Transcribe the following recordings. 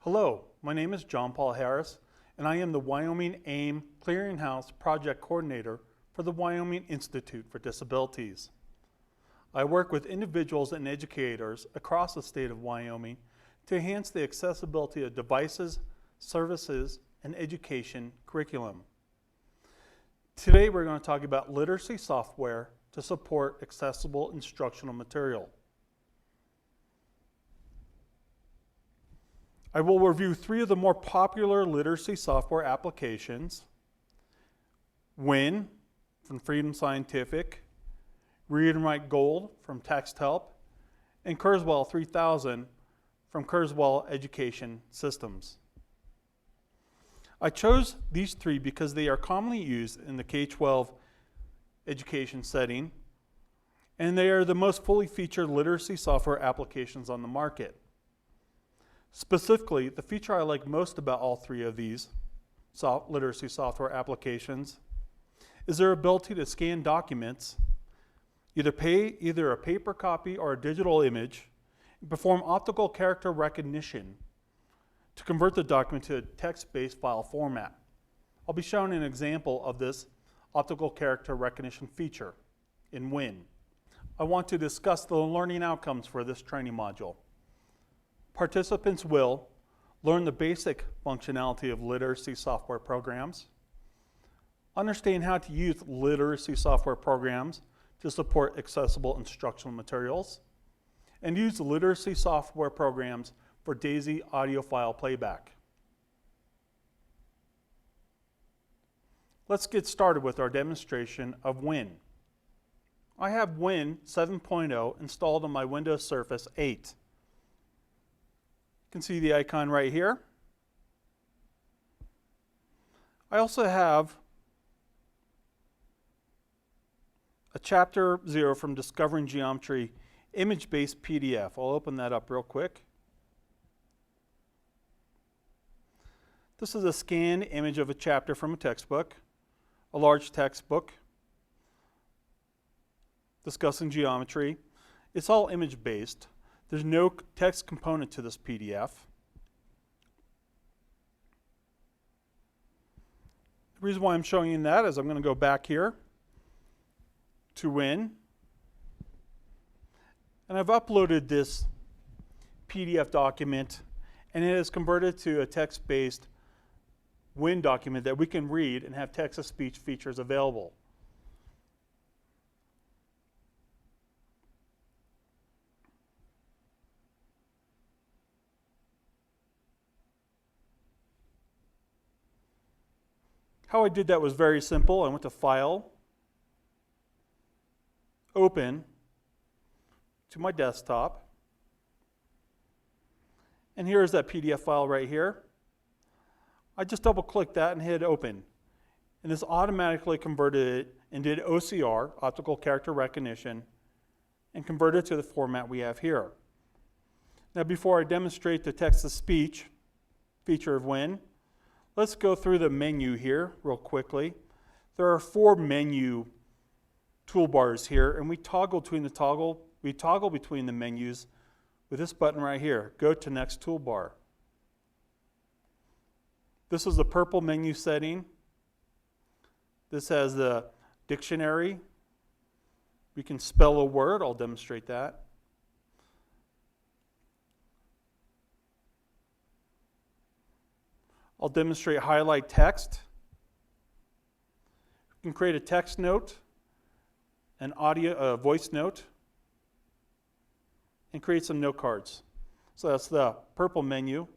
Hello, my name is John Paul Harris, and I am the Wyoming AIM Clearinghouse Project Coordinator for the Wyoming Institute for Disabilities. I work with individuals and educators across the state of Wyoming to enhance the accessibility of devices, services, and education curriculum. Today we're going to talk about literacy software to support accessible instructional material. I will review three of the more popular literacy software applications: WIN from Freedom Scientific, Read and Write Gold from TextHelp, and Kurzweil 3000 from Kurzweil Education Systems. I chose these three because they are commonly used in the K-12 education setting, and they are the most fully featured literacy software applications on the market. Specifically, the feature I like most about all three of these literacy software applications is their ability to scan documents, either a paper copy or a digital image, and perform optical character recognition to convert the document to a text-based file format. I'll be showing an example of this optical character recognition feature in WIN. I want to discuss the learning outcomes for this training module. Participants will learn the basic functionality of literacy software programs, understand how to use literacy software programs to support accessible instructional materials, and use literacy software programs for DAISY audio file playback. Let's get started with our demonstration of WIN. I have WIN 7.0 installed on my Windows Surface 8. You can see the icon right here. I also have a Chapter 0 from Discovering Geometry image-based PDF. I'll open that up real quick. This is a scanned image of a chapter from a textbook, a large textbook discussing geometry. It's all image-based. There's no text component to this PDF. The reason why I'm showing you that is I'm going to go back here to WIN, and I've uploaded this PDF document, and it is converted to a text-based WIN document that we can read and have text-to-speech features available. How I did that was very simple. I went to File, Open, to my desktop, and here's that PDF file right here. I just double-clicked that and hit Open, and this automatically converted it and did OCR, optical character recognition, and converted it to the format we have here. Now, before I demonstrate the text-to-speech feature of WIN, let's go through the menu here real quickly. There are 4 menu toolbars here, and we toggle between the menus with this button right here, Go to Next Toolbar. This is the purple menu setting. This has the dictionary. We can spell a word. I'll demonstrate that. I'll demonstrate highlight text. We can create a text note, an audio, voice note, and create some note cards. So that's the purple menu.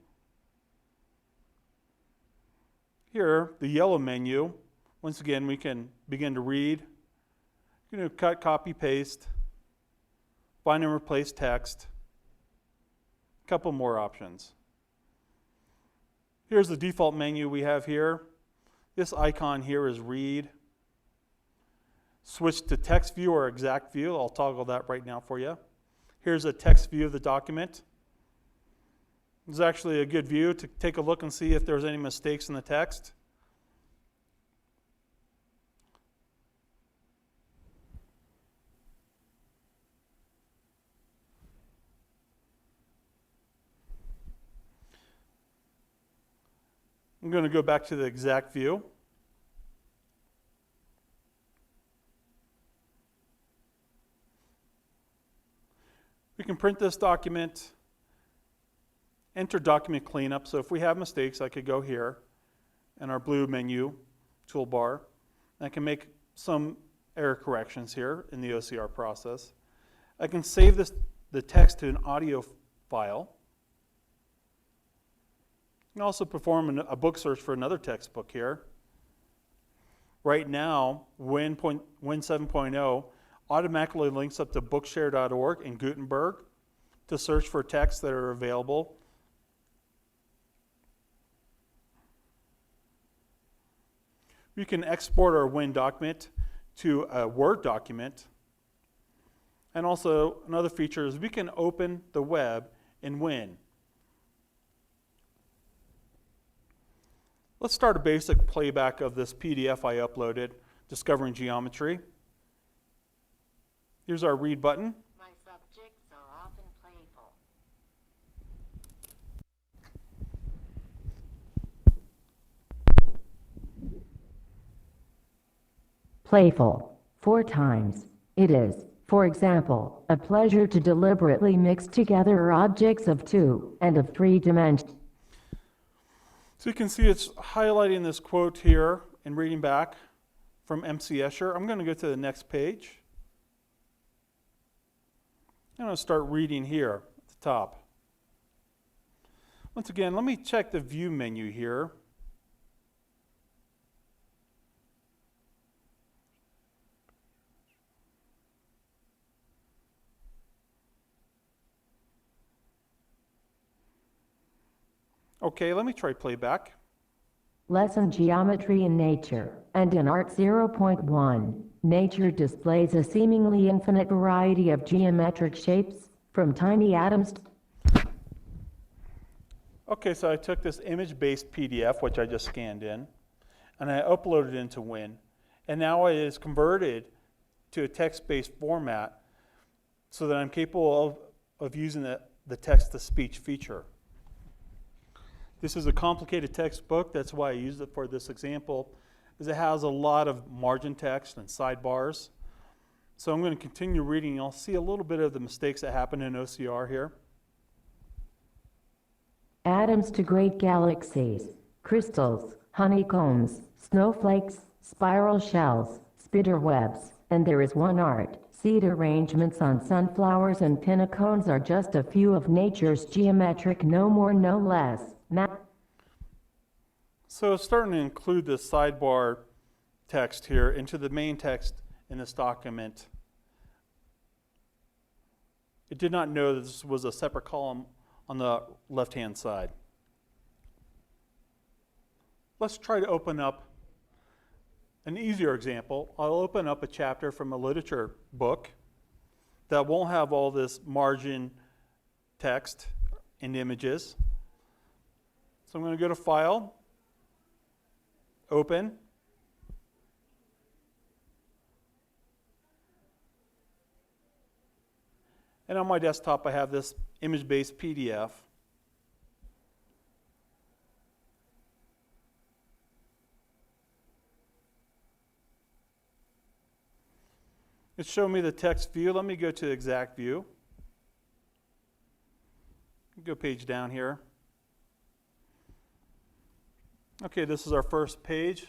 Here, the yellow menu. Once again, we can begin to read. You can cut, copy, paste, find and replace text. A couple more options. Here's the default menu we have here. This icon here is read. Switch to text view or exact view. I'll toggle that right now for you. Here's a text view of the document. This is actually a good view to take a look and see if there's any mistakes in the text. I'm going to go back to the exact view. We can print this document, enter document cleanup. So if we have mistakes, I could go here in our blue menu toolbar. And I can make some error corrections here in the OCR process. I can save the text to an audio file. I can also perform a book search for another textbook here. Right now, Win 7.0 automatically links up to bookshare.org and Gutenberg to search for texts that are available. We can export our Win document to a Word document. And also, another feature is we can open the web in Win. Let's start a basic playback of this PDF I uploaded, Discovering Geometry. Here's our read button. My subjects are often playful. Playful. 4 times. It is, for example, a pleasure to deliberately mix together objects of 2 and of 3 dimensions. So you can see it's highlighting this quote here and reading back from M.C. Escher. I'm going to go to the next page. I'm going to start reading here at the top. Once again, let me check the view menu here. Okay, let me try playback. Lesson Geometry in Nature and in Art 0.1. Nature displays a seemingly infinite variety of geometric shapes, from tiny atoms to... Okay, so I took this image-based PDF, which I just scanned in, and I uploaded it into Win. And now it is converted to a text-based format so that I'm capable of using the text-to-speech feature. This is a complicated textbook. That's why I used it for this example, is it has a lot of margin text and sidebars. So I'm going to continue reading. You'll see a little bit of the mistakes that happen in OCR here. Atoms to great galaxies, crystals, honeycombs, snowflakes, spiral shells, spider webs, and there is one art. Seed arrangements on sunflowers and pinnacones are just a few of nature's geometric, no more, no less. So it's starting to include this sidebar text here into the main text in this document. It did not know that this was a separate column on the left-hand side. Let's try to open up an easier example. I'll open up a chapter from a literature book that won't have all this margin text and images. So I'm going to go to File, Open. And on my desktop, I have this image-based PDF. It's showing me the text view. Let me go to exact view. Go page down here. Okay, this is our first page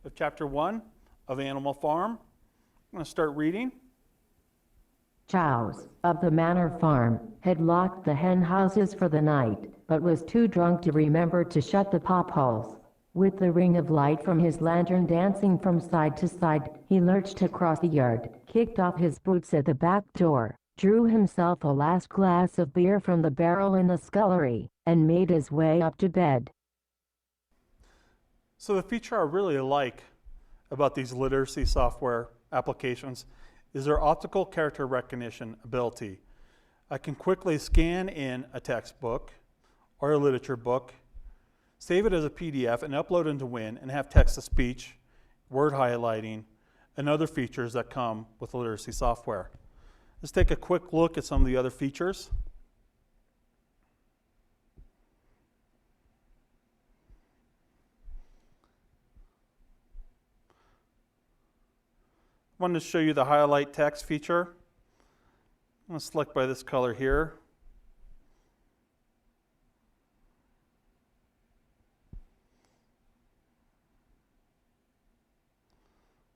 of chapter 1 of Animal Farm. I'm going to start reading. Chows, of the Manor Farm, had locked the hen houses for the night, but was too drunk to remember to shut the pop holes. With the ring of light from his lantern dancing from side to side, he lurched across the yard, kicked off his boots at the back door, drew himself a last glass of beer from the barrel in the scullery, and made his way up to bed. So the feature I really like about these literacy software applications is their optical character recognition ability. I can quickly scan in a textbook or a literature book, save it as a PDF, and upload into Win and have text-to-speech, word highlighting, and other features that come with literacy software. Let's take a quick look at some of the other features. wanted to show you the highlight text feature. I'm going to select by this color here.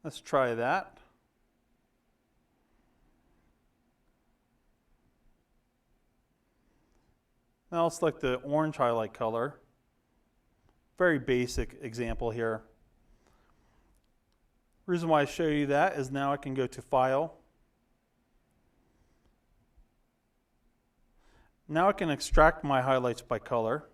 Let's try that. Now I'll select the orange highlight color. Very basic example here. Reason why I show you that is now I can go to File. Now I can extract my highlights by color.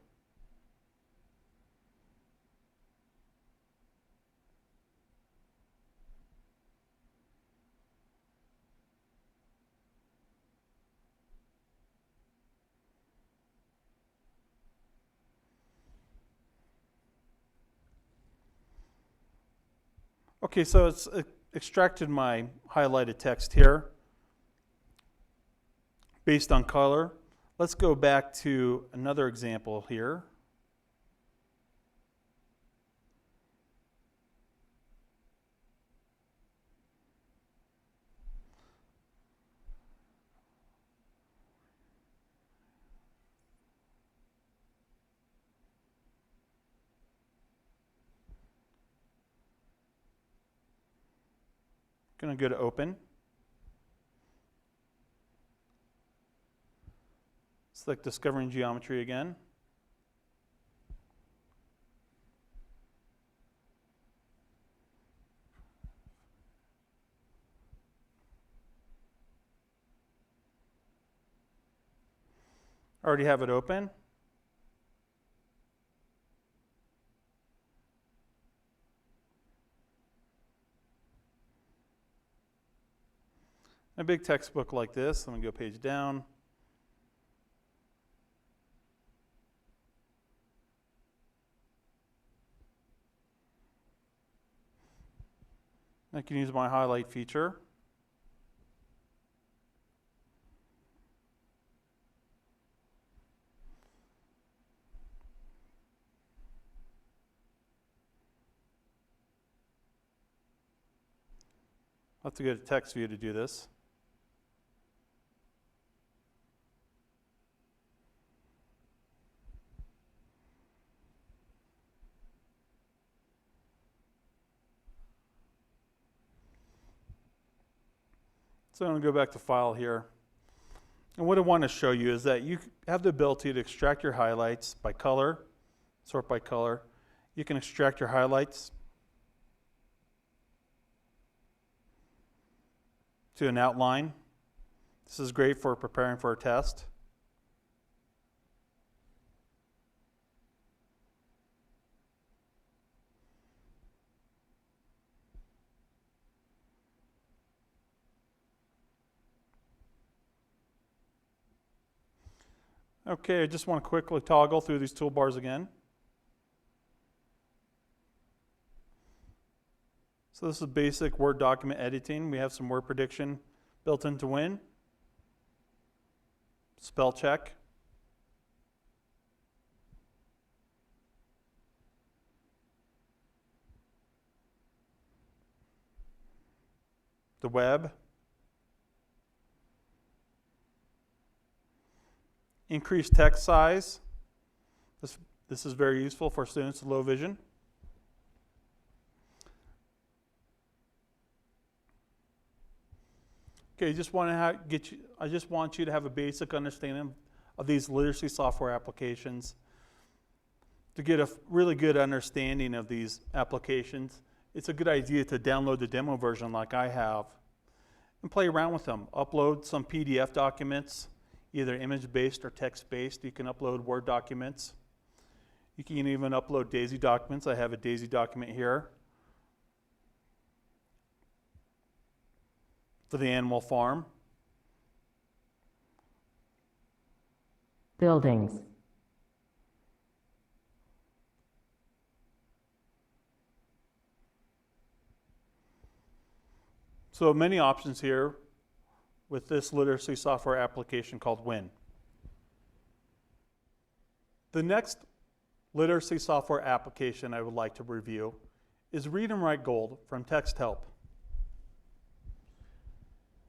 Okay, so it's extracted my highlighted text here based on color. Let's go back to another example here. Going to go to Open. Select Discovering Geometry again. I already have it open. A big textbook like this, I'm going to go page down. I can use my highlight feature. I'll have to go to text view to do this. So I'm going to go back to File here. And what I want to show you is that you have the ability to extract your highlights by color, sort by color. You can extract your highlights to an outline. This is great for preparing for a test. Okay, I just want to quickly toggle through these toolbars again. So this is basic Word document editing. We have some word prediction built into Win. Spell check. The web. Increase text size. This is very useful for students with low vision. Okay, I just want you to have a basic understanding of these literacy software applications. To get a really good understanding of these applications, it's a good idea to download the demo version like I have and play around with them. Upload some PDF documents, either image-based or text-based. You can upload Word documents. You can even upload DAISY documents. I have a DAISY document here for the animal farm. Buildings. So many options here with this literacy software application called Win. The next literacy software application I would like to review is Read and Write Gold from TextHelp.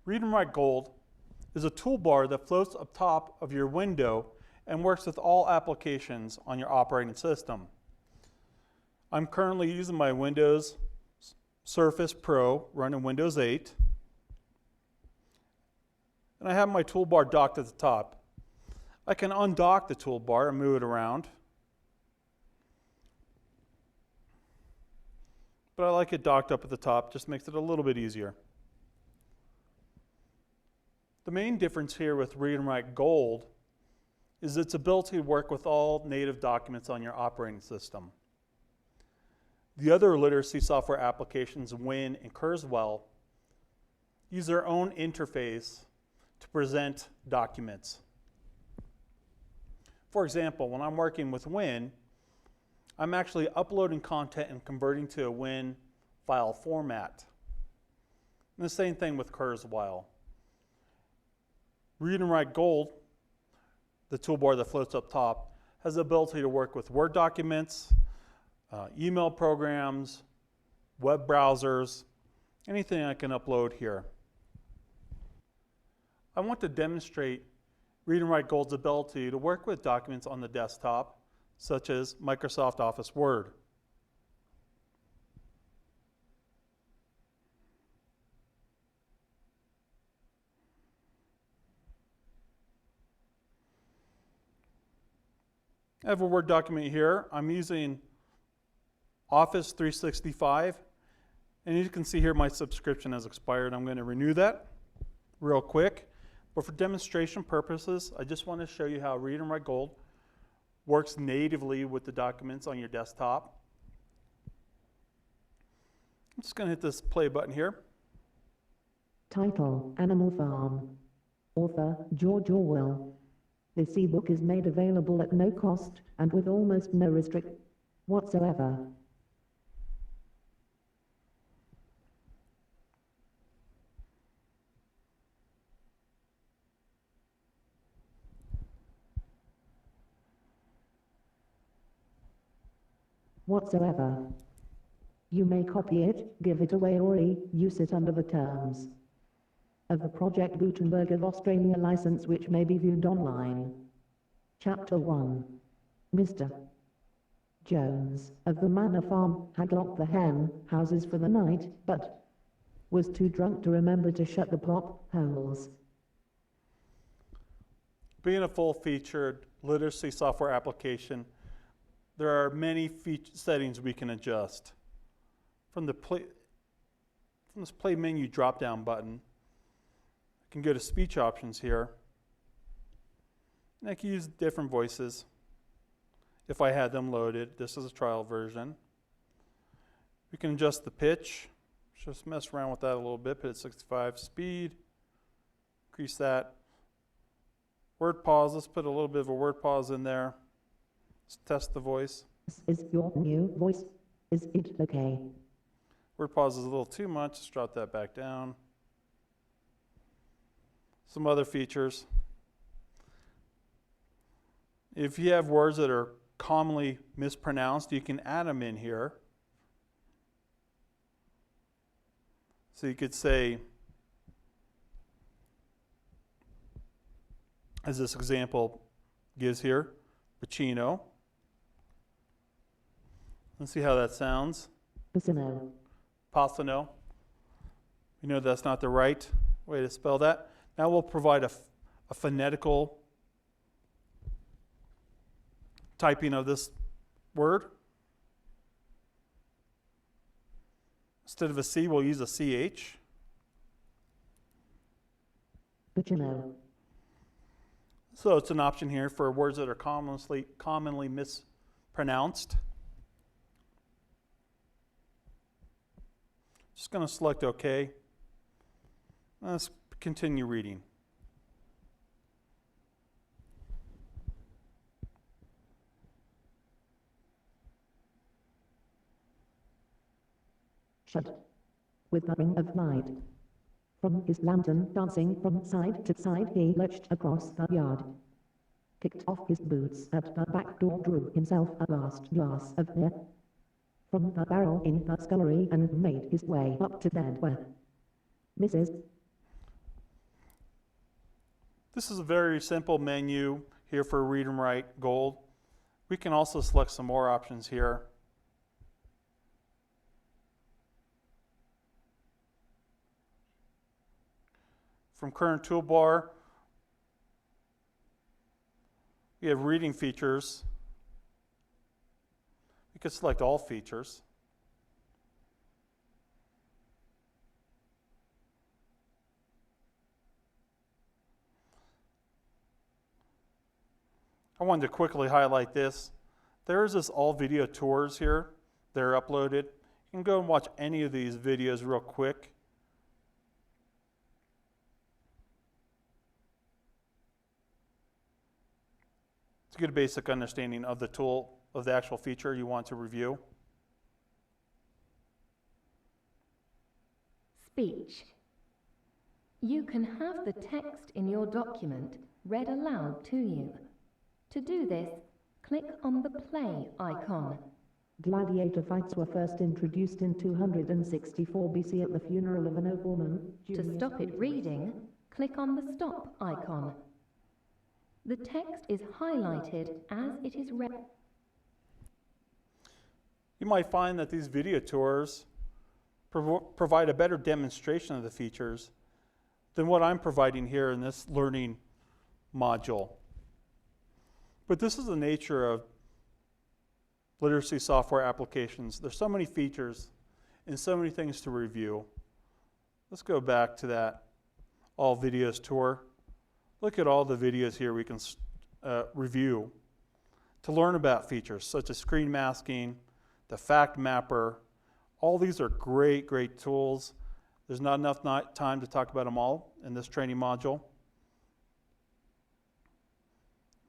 Read and Write Gold is a toolbar that floats up top of your window and works with all applications on your operating system. I'm currently using my Windows Surface Pro running Windows 8. And I have my toolbar docked at the top. I can undock the toolbar and move it around. But I like it docked up at the top, just makes it a little bit easier. The main difference here with Read and Write Gold is its ability to work with all native documents on your operating system. The other literacy software applications, Win and Kurzweil, use their own interface to present documents. For example, when I'm working with Win, I'm actually uploading content and converting to a Win file format. And the same thing with Kurzweil. Read and Write Gold, the toolbar that floats up top, has the ability to work with Word documents, email programs, web browsers, anything I can upload here. I want to demonstrate Read and Write Gold's ability to work with documents on the desktop, such as Microsoft Office Word. I have a Word document here. I'm using Office 365, and you can see here my subscription has expired. I'm going to renew that real quick. But for demonstration purposes, I just want to show you how Read and Write Gold works natively with the documents on your desktop. I'm just going to hit this play button here. Title: Animal Farm. Author: George Orwell. This ebook is made available at no cost and with almost no restriction whatsoever. Whatsoever. You may copy it, give it away, or use it under the terms of the Project Gutenberg of Australia license, which may be viewed online. Chapter 1. Mr. Jones, of the Manor Farm, had locked the hen houses for the night, but was too drunk to remember to shut the plop holes. Being a full-featured literacy software application, there are many settings we can adjust. From this play menu drop-down button, I can go to speech options here, and I can use different voices if I had them loaded. This is a trial version. We can adjust the pitch. Just mess around with that a little bit. Put it 65 speed. Increase that. Word pause. Let's put a little bit of a word pause in there. Let's test the voice. This is your new voice. Is it okay? Word pause is a little too much. Let's drop that back down. Some other features. If you have words that are commonly mispronounced, you can add them in here. So you could say, as this example gives here, Pacino. Let's see how that sounds. Pacino. Pacino. We know that's not the right way to spell that. Now we'll provide a phonetical typing of this word. Instead of a C, we'll use a CH. Pacino. So it's an option here for words that are commonly mispronounced. Just going to select OK. Let's continue reading. Shut. With the ring of light from his lantern dancing from side to side, he lurched across the yard, kicked off his boots at the back door, drew himself a last glass of beer from the barrel in the scullery, and made his way up to bed where Mrs. This is a very simple menu here for Read and Write Gold. We can also select some more options here. From current toolbar, we have reading features. We could select all features. I wanted to quickly highlight this. There's this all video tours here. They're uploaded. You can go and watch any of these videos real quick. To get a basic understanding of the tool, of the actual feature you want to review. Speech. You can have the text in your document read aloud to you. To do this, click on the play icon. Gladiator fights were first introduced in 264 BC at the funeral of a nobleman. To stop it reading, click on the stop icon. The text is highlighted as it is read. You might find that these video tours provide a better demonstration of the features than what I'm providing here in this learning module. But this is the nature of literacy software applications. There's so many features and so many things to review. Let's go back to that all videos tour. Look at all the videos here we can review to learn about features such as screen masking, the fact mapper. All these are great, great tools. There's not enough time to talk about them all in this training module.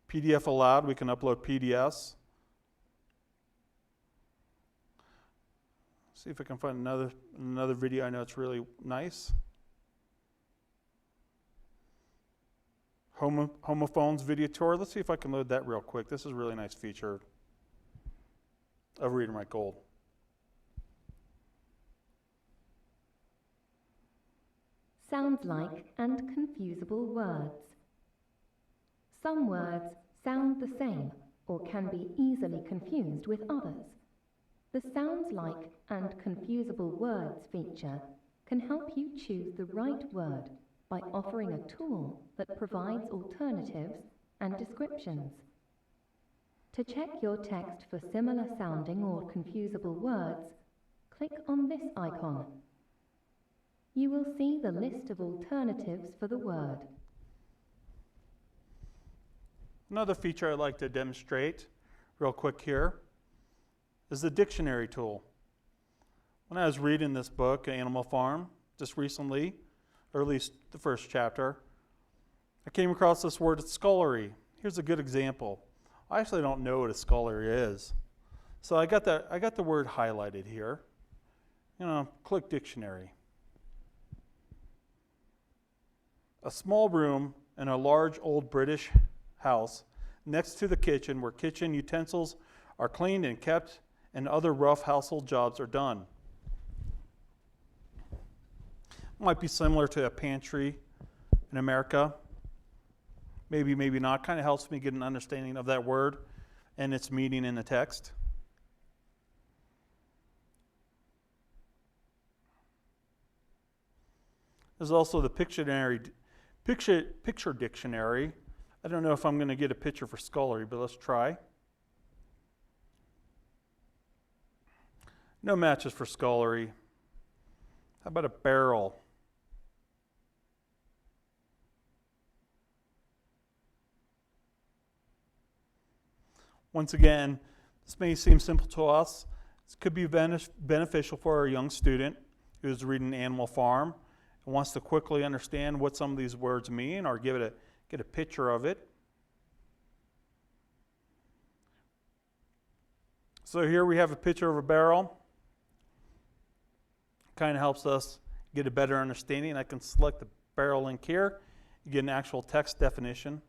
PDF allowed, we can upload PDFs. See if I can find another video. I know it's really nice. Homophones video tour. Let's see if I can load that real quick. This is a really nice feature of Read and Write Gold. Sounds like and confusable words. Some words sound the same or can be easily confused with others. The Sounds Like and Confusable Words feature can help you choose the right word by offering a tool that provides alternatives and descriptions. To check your text for similar sounding or confusable words, click on this icon. You will see the list of alternatives for the word. Another feature I'd like to demonstrate real quick here is the dictionary tool. When I was reading this book, Animal Farm, just recently, or at least the first chapter, I came across this word scullery. Here's a good example. I actually don't know what a scullery is. So I got the word highlighted here. Click dictionary. A small room in a large old British house next to the kitchen where kitchen utensils are cleaned and kept and other rough household jobs are done. Might be similar to a pantry in America. Maybe, maybe not. Kind of helps me get an understanding of that word and its meaning in the text. There's also the picture dictionary. I don't know if I'm going to get a picture for scullery, but let's try. No matches for scullery. How about a barrel? Once again, this may seem simple to us. This could be beneficial for a young student who's reading Animal Farm and wants to quickly understand what some of these words mean or get a picture of it. So here we have a picture of a barrel. Kind of helps us get a better understanding. I can select the barrel link here. You get an actual text definition.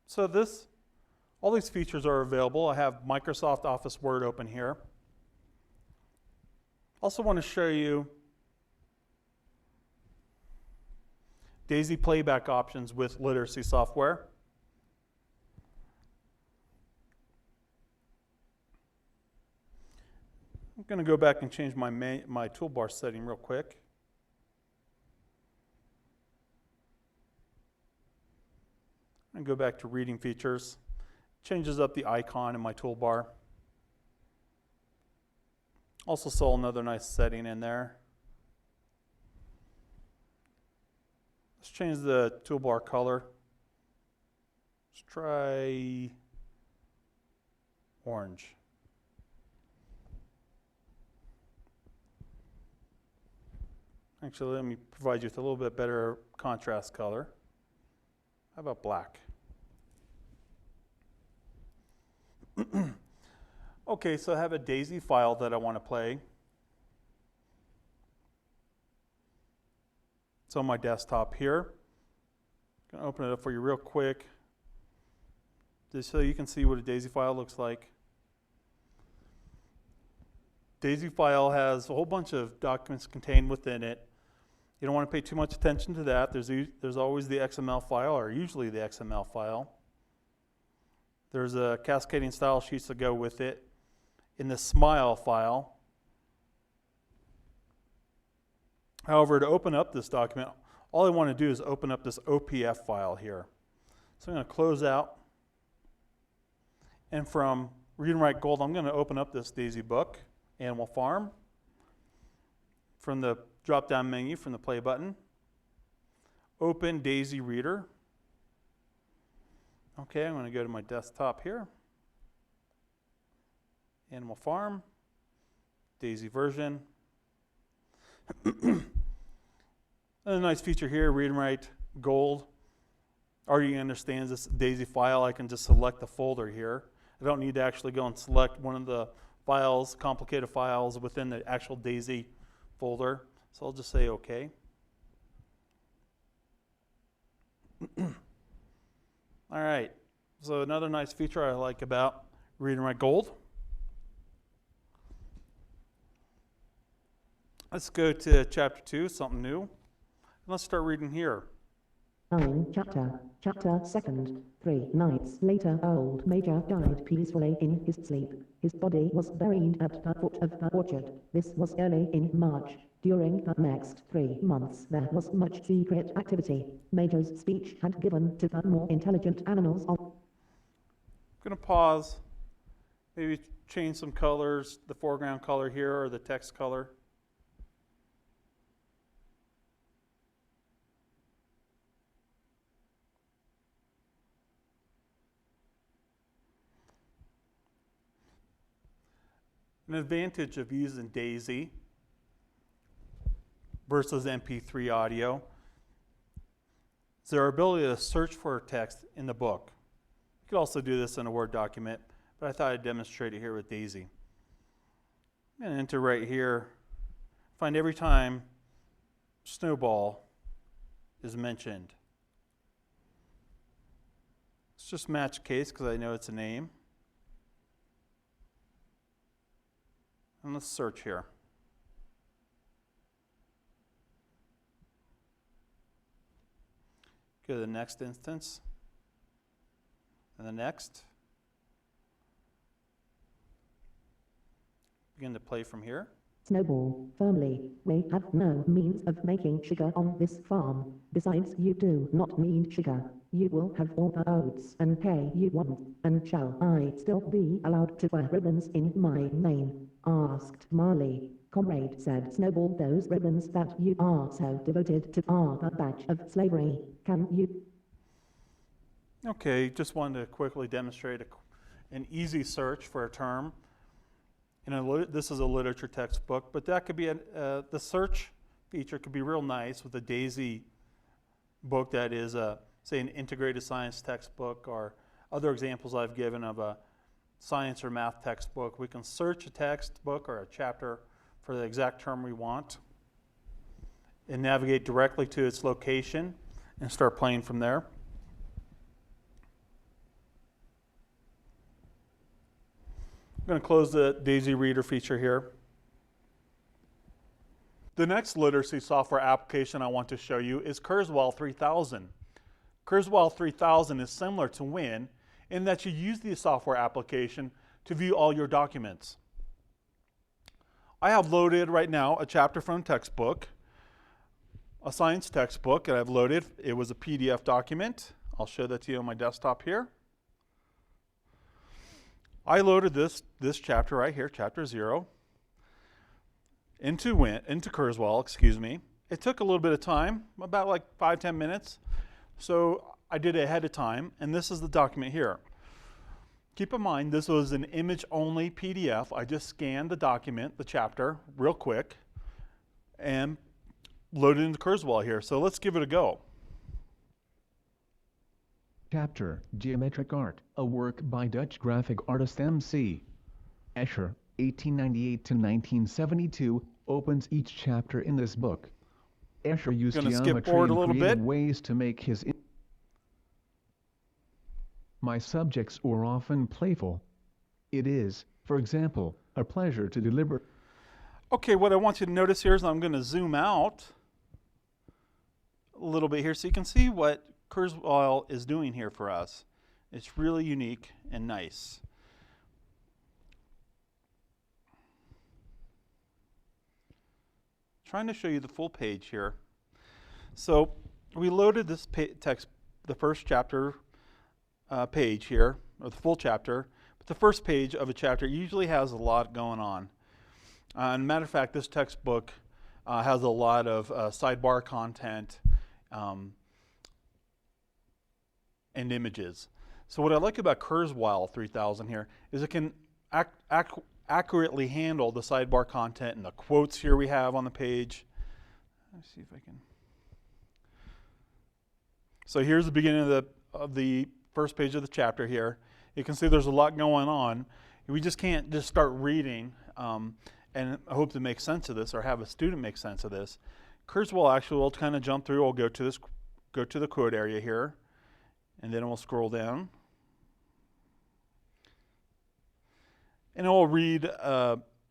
So all these features are available. I have Microsoft Office Word open here. Also want to show you DAISY playback options with literacy software. I'm going to go back and change my toolbar setting real quick. And go back to reading features. Changes up the icon in my toolbar. Also saw another nice setting in there. Let's change the toolbar color. Let's try orange. Actually, let me provide you with a little bit better contrast color. How about black? Okay, so I have a DAISY file that I want to play. It's on my desktop here. I'm going to open it up for you real quick, just so you can see what a DAISY file looks like. DAISY file has a whole bunch of documents contained within it. You don't want to pay too much attention to that. There's always the XML file, or usually the XML file. There's a cascading style sheets that go with it. In the SMILE file. However, to open up this document, all I want to do is open up this OPF file here. So I'm going to close out. And from Read and Write Gold, I'm going to open up this DAISY book, Animal Farm. From the drop-down menu, from the play button, open DAISY Reader. Okay, I'm going to go to my desktop here. Animal Farm, DAISY version. A nice feature here, Read and Write Gold. Already understands this DAISY file. I can just select the folder here. I don't need to actually go and select one of the files, complicated files within the actual DAISY folder. So I'll just say OK. All right. So another nice feature I like about Read and Write Gold. Let's go to chapter 2, something new. Let's start reading here. 9. Chapter 2. 3 nights later, old Major died peacefully in his sleep. His body was buried at the foot of the orchard. This was early in March. During the next 3 months, there was much secret activity. Major's speech had given to the more intelligent animals of... I'm going to pause, maybe change some colors, the foreground color here or the text color. An advantage of using DAISY versus MP3 audio is their ability to search for text in the book. You could also do this in a Word document, but I thought I'd demonstrate it here with DAISY. I'm going to enter right here, find every time Snowball is mentioned. Let's just match case because I know it's a name. And let's search here. Go to the next instance. And the next. Begin to play from here. Snowball, firmly, we have no means of making sugar on this farm. Besides, you do not need sugar. You will have all the oats and hay you want. And shall I still be allowed to wear ribbons in my name? Asked Marley. Comrade, said Snowball, those ribbons that you are so devoted to are a badge of slavery. Can you? Okay, just wanted to quickly demonstrate an easy search for a term. This is a literature textbook, but that could be the search feature could be real nice with a DAISY book that is, say, an integrated science textbook, or other examples I've given of a science or math textbook. We can search a textbook or a chapter for the exact term we want and navigate directly to its location and start playing from there. I'm going to close the DAISY Reader feature here. The next literacy software application I want to show you is Kurzweil 3000. Kurzweil 3000 is similar to Win in that you use the software application to view all your documents. I have loaded right now a chapter from a textbook, a science textbook that I've loaded. It was a PDF document. I'll show that to you on my desktop here. I loaded this chapter right here, chapter 0, into Kurzweil, excuse me. It took a little bit of time, about like 5-10 minutes. So I did it ahead of time, and this is the document here. Keep in mind, this was an image-only PDF. I just scanned the document, the chapter, real quick, and loaded into Kurzweil here. So let's give it a go. Chapter, Geometric Art, a work by Dutch graphic artist M.C. Escher, 1898 to 1972, opens each chapter in this book. Escher used Gonna skip geometry forward a in little creative bit. ways to make his My subjects were often playful. It is, for example, a pleasure to deliberate. Okay, what I want you to notice here is I'm going to zoom out a little bit here so you can see what Kurzweil is doing here for us. It's really unique and nice. Trying to show you the full page here. So we loaded this text, the first chapter page here, or the full chapter, but the first page of a chapter usually has a lot going on. And matter of fact, this textbook has a lot of sidebar content and images. So what I like about Kurzweil 3000 here is it can accurately handle the sidebar content and the quotes here we have on the page. Let's see if I can. So here's the beginning of the first page of the chapter here. You can see there's a lot going on. We just can't just start reading and hope to make sense of this or have a student make sense of this. Kurzweil actually will kind of jump through. We'll go to the quote area here, and then we'll scroll down. And we'll read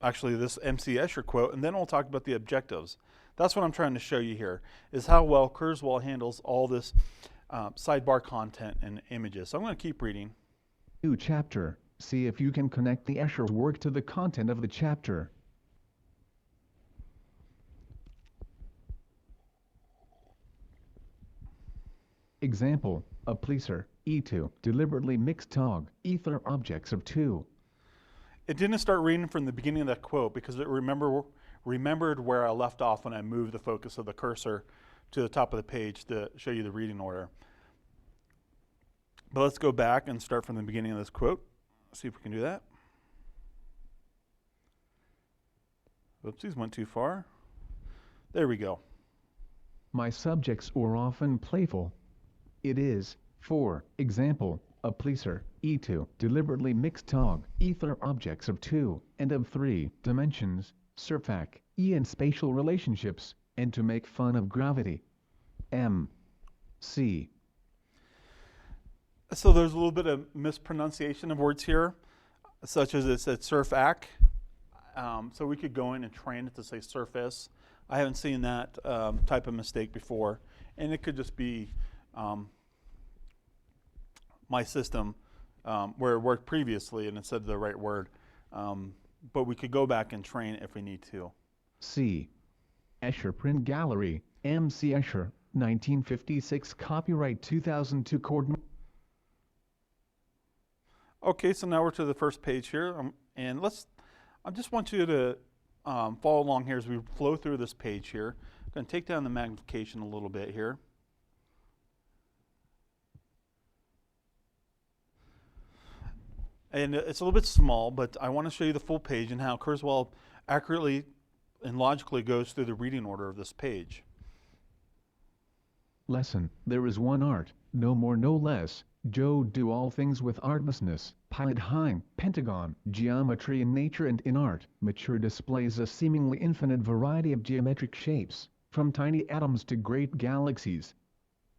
actually this M.C. Escher quote, and then we'll talk about the objectives. That's what I'm trying to show you here, is how well Kurzweil handles all this sidebar content and images. So I'm going to keep reading. New chapter. See if you can connect the Escher work to the content of the chapter. Example, a pleaser, E2, deliberately mixed tog, ether objects of 2. It didn't start reading from the beginning of that quote because it remembered where I left off when I moved the focus of the cursor to the top of the page to show you the reading order. But let's go back and start from the beginning of this quote. See if we can do that. Oopsies, went too far. There we go. My subjects were often playful. It is, for example, a pleaser, E2, deliberately mixed tog, ether objects of 2 and of 3 dimensions, surfac, E and spatial relationships, and to make fun of gravity. M. C. So there's a little bit of mispronunciation of words here, such as it said surfac. So we could go in and train it to say surface. I haven't seen that type of mistake before. And it could just be my system where it worked previously and it said the right word. But we could go back and train if we need to. C. Escher Print Gallery, M.C. Escher, 1956, copyright 2002, coordinate. Okay, so now we're to the first page here, and I just want you to follow along here as we flow through this page here. I'm going to take down the magnification a little bit here. And it's a little bit small, but I want to show you the full page and how Kurzweil accurately and logically goes through the reading order of this page. Lesson, there is one art, no more no less. Joe do all things with artlessness, Pied Hein, Pentagon, geometry in nature and in art. Mature displays a seemingly infinite variety of geometric shapes, from tiny atoms to great galaxies.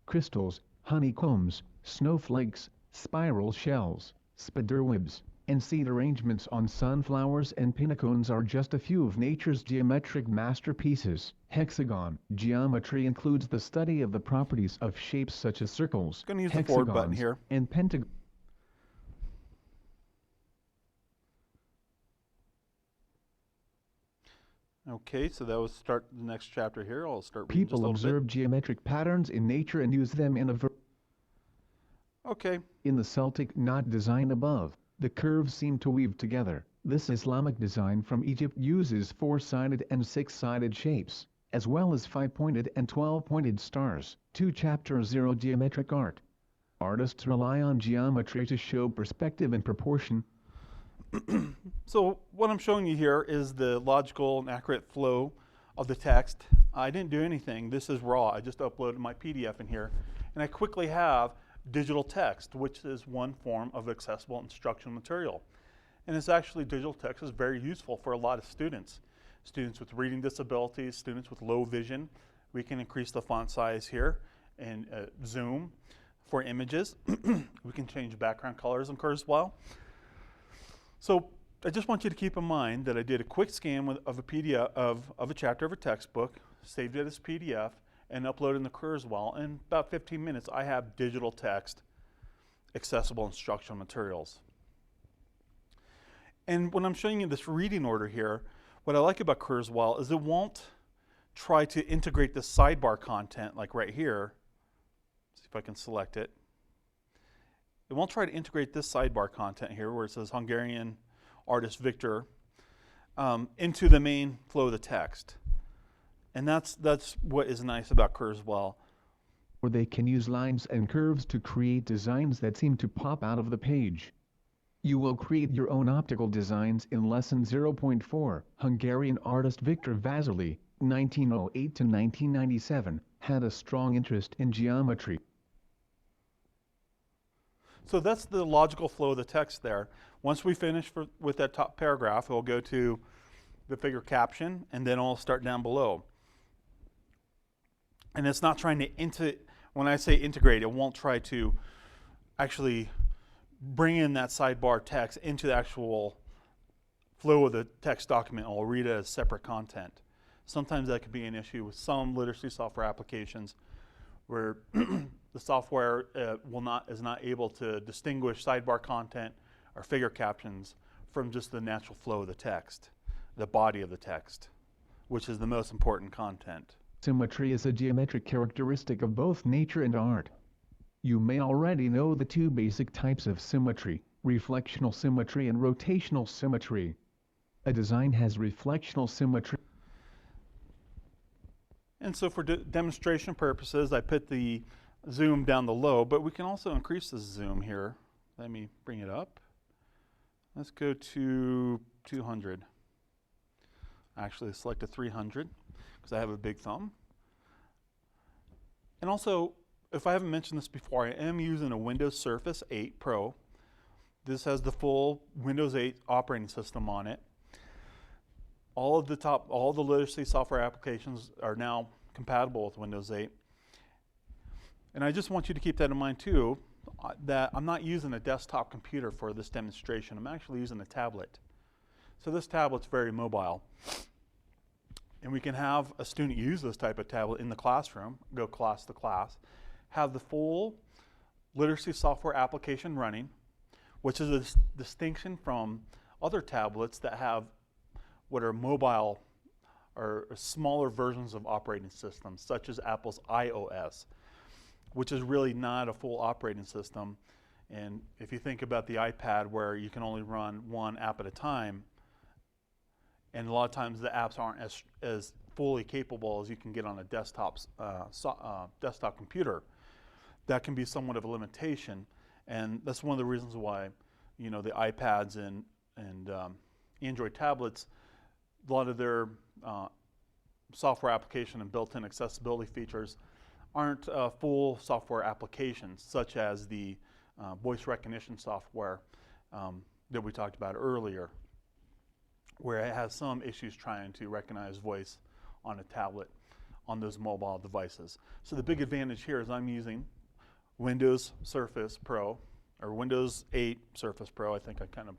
Crystals, honeycombs, snowflakes, spiral shells, spiderwebs, and seed arrangements on sunflowers and pinnacones are just a few of nature's geometric masterpieces. Hexagon geometry includes the study of the properties of shapes such as circles, Gonna use the forward button hexagons, here. and pentagons. Okay, so that was start the next chapter here. I'll start reading just a People little observe geometric patterns in nature and use them in a bit. Okay, In the Celtic knot design above, the curves seem to weave together. This Islamic design from Egypt uses 4-sided and 6-sided shapes, as well as 5-pointed and 12-pointed stars. 2 Chapter 0 Geometric Art. Artists rely on geometry to show perspective and proportion. so what I'm showing you here is the logical and accurate flow of the text. I didn't do anything. This is raw. I just uploaded my PDF in here. And I quickly have digital text, which is one form of accessible instructional material. And it's actually, digital text is very useful for a lot of students. Students with reading disabilities, students with low vision. We can increase the font size here and zoom for images. We can change background colors in Kurzweil. So I just want you to keep in mind that I did a quick scan of a PDF of a chapter of a textbook, saved it as PDF, and uploaded in the Kurzweil. In about 15 minutes, I have digital text, accessible instructional materials. And when I'm showing you this reading order here, what I like about Kurzweil is it won't try to integrate the sidebar content like right here. See if I can select it. It won't try to integrate this sidebar content here where it says Hungarian artist Victor into the main flow of the text. And that's what is nice about Kurzweil. Or they can use lines and curves to create designs that seem to pop out of the page. You will create your own optical designs in Lesson 0.4. Hungarian artist Victor Vasily, 1908 to 1997, had a strong interest in geometry. So that's the logical flow of the text there. Once we finish with that top paragraph, we'll go to the figure caption, and then I'll start down below. And it's not trying to, when I say integrate, it won't try to actually bring in that sidebar text into the actual flow of the text document. I'll read it as separate content. Sometimes that could be an issue with some literacy software applications where the software is not able to distinguish sidebar content or figure captions from just the natural flow of the text, the body of the text, which is the most important content. Symmetry is a geometric characteristic of both nature and art. You may already know the 2 basic types of symmetry, reflectional symmetry and rotational symmetry. A design has reflectional symmetry. And so for demonstration purposes, I put the zoom down the low, but we can also increase the zoom here. Let me bring it up. Let's go to 200. Actually, select a 300 because I have a big thumb. And also, if I haven't mentioned this before, I am using a Windows Surface 8 Pro. This has the full Windows 8 operating system on it. All the literacy software applications are now compatible with Windows 8. And I just want you to keep that in mind too, that I'm not using a desktop computer for this demonstration. I'm actually using a tablet. So this tablet's very mobile. And we can have a student use this type of tablet in the classroom, go class to class, have the full literacy software application running, which is a distinction from other tablets that have what are mobile or smaller versions of operating systems, such as Apple's iOS, which is really not a full operating system. And if you think about the iPad where you can only run one app at a time, and a lot of times the apps aren't as fully capable as you can get on a desktop computer, that can be somewhat of a limitation. And that's one of the reasons why, the iPads and Android tablets, a lot of their software application and built-in accessibility features aren't full software applications, such as the voice recognition software that we talked about earlier, where it has some issues trying to recognize voice on a tablet on those mobile devices. So the big advantage here is I'm using Windows Surface Pro, or Windows 8 Surface Pro. I think I kind of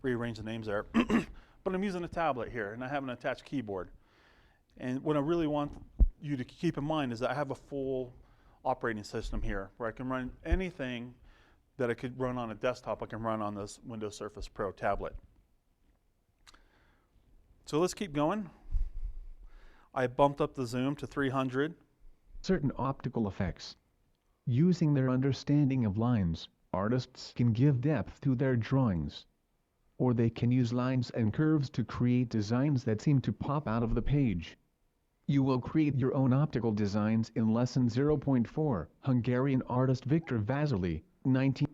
rearrange the names there. But I'm using a tablet here, and I have an attached keyboard. And what I really want you to keep in mind is that I have a full operating system here, where I can run anything that I could run on a desktop, I can run on this Windows Surface Pro tablet. So let's keep going. I bumped up the zoom to 300. Certain optical effects. Using their understanding of lines, artists can give depth to their drawings. Or they can use lines and curves to create designs that seem to pop out of the page. You will create your own optical designs in Lesson 0.4, Hungarian artist Victor Vasily, 19...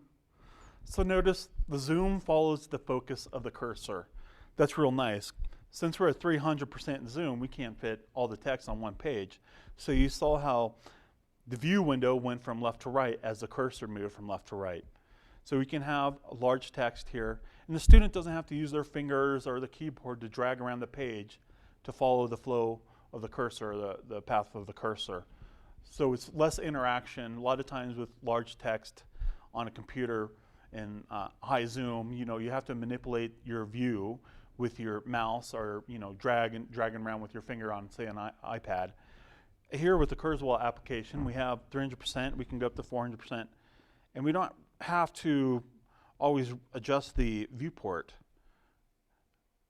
So notice the zoom follows the focus of the cursor. That's real nice. Since we're at 300% zoom, we can't fit all the text on one page. So you saw how the view window went from left to right as the cursor moved from left to right. So we can have a large text here, and the student doesn't have to use their fingers or the keyboard to drag around the page to follow the flow of the cursor, the path of the cursor. So it's less interaction. A lot of times with large text on a computer in high zoom, you have to manipulate your view with your mouse, or dragging around with your finger on, say, an iPad. Here with the Kurzweil application, we have 300%. We can go up to 400%, and we don't have to always adjust the viewport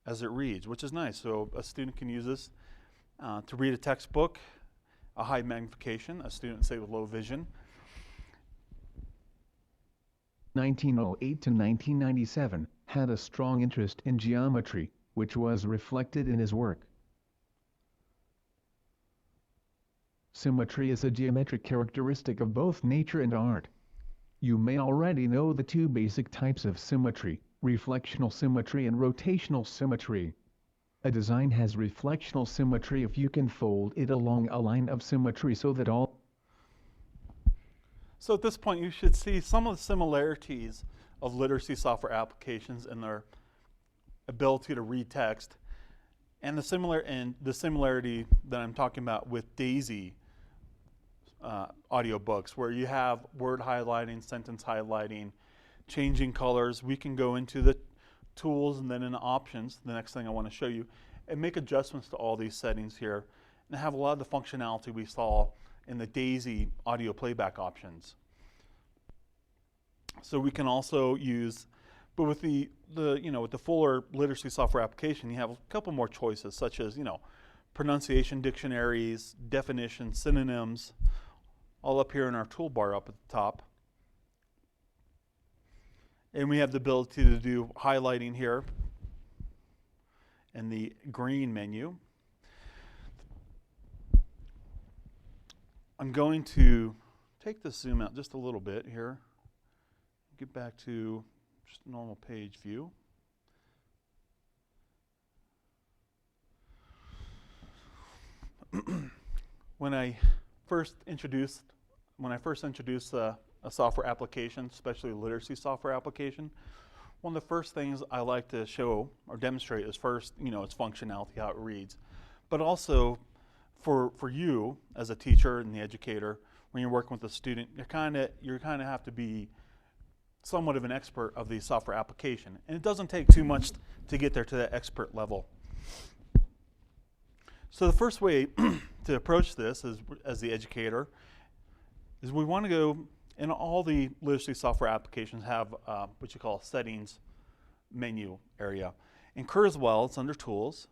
as it reads, which is nice. So a student can use this to read a textbook, a high magnification, a student, say, with low vision. 1908 to 1997, had a strong interest in geometry, which was reflected in his work. Symmetry is a geometric characteristic of both nature and art. You may already know the two basic types of symmetry, reflectional symmetry and rotational symmetry. A design has reflectional symmetry if you can fold it along a line of symmetry so that all... So at this point, you should see some of the similarities of literacy software applications and their ability to read text, and the similarity that I'm talking about with DAISY audiobooks, where you have word highlighting, sentence highlighting, changing colors. We can go into the tools and then in the options, the next thing I want to show you, and make adjustments to all these settings here, and have a lot of the functionality we saw in the DAISY audio playback options. So we can also use, but with the with the fuller literacy software application, you have a couple more choices, such as pronunciation dictionaries, definitions, synonyms, all up here in our toolbar up at the top. And we have the ability to do highlighting here in the green menu. I'm going to take the zoom out just a little bit here. Get back to just normal page view. When I first introduced a software application, especially a literacy software application, one of the first things I like to show or demonstrate is first, its functionality, how it reads, but also for you as a teacher and the educator, when you're working with a student, you kind of have to be somewhat of an expert of the software application, and it doesn't take too much to get there to that expert level. So the first way to approach this as the educator is we want to go, and all the literacy software applications have what you call a settings menu area. In Kurzweil, it's under tools,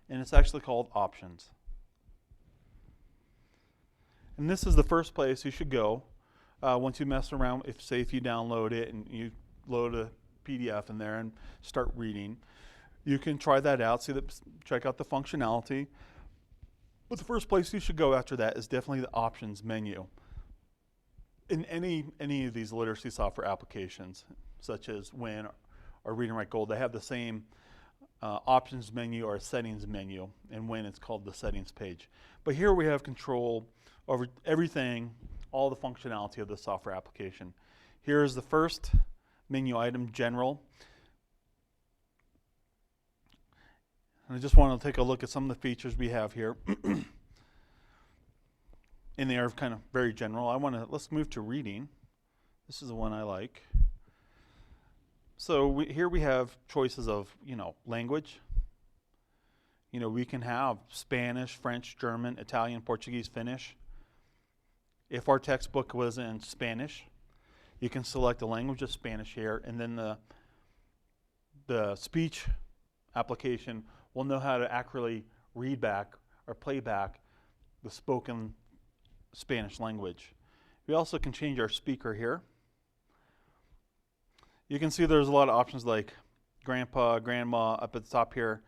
and it's actually called options. And this is the first place you should go once you mess around. If you download it and you load a PDF in there and start reading, you can try that out, check out the functionality. But the first place you should go after that is definitely the options menu. In any of these literacy software applications, such as Win or Read and Write Gold, they have the same options menu or settings menu. And Win, it's called the settings page. But here we have control over everything, all the functionality of the software application. Here is the first menu item, General. And I just want to take a look at some of the features we have here. And they are kind of very general. Let's move to reading. This is the one I like. So here we have choices of, language. We can have Spanish, French, German, Italian, Portuguese, Finnish. If our textbook was in Spanish, you can select the language of Spanish here, and then the speech application will know how to accurately read back or play back the spoken Spanish language. We also can change our speaker here. You can see there's a lot of options like grandpa, grandma up at the top here,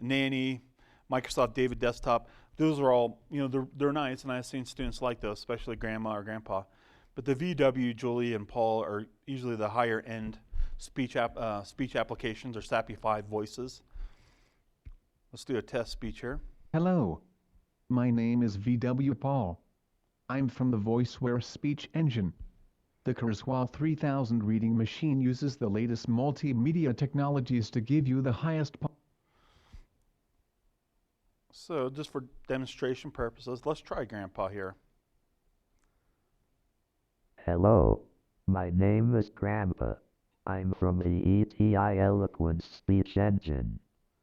nanny, Microsoft David Desktop. Those are all, they're nice, and I've seen students like those, especially grandma or grandpa. But the VW, Julie, and Paul are usually the higher end speech applications or SAPI 5 voices. Let's do a test speech here. Hello. My name is VW Paul. I'm from the VoiceWare speech engine. The Kurzweil 3000 reading machine uses the latest multimedia technologies to give you the highest. So just for demonstration purposes, let's try grandpa here. Hello. My name is Grandpa. I'm from the ETI Eloquence speech engine.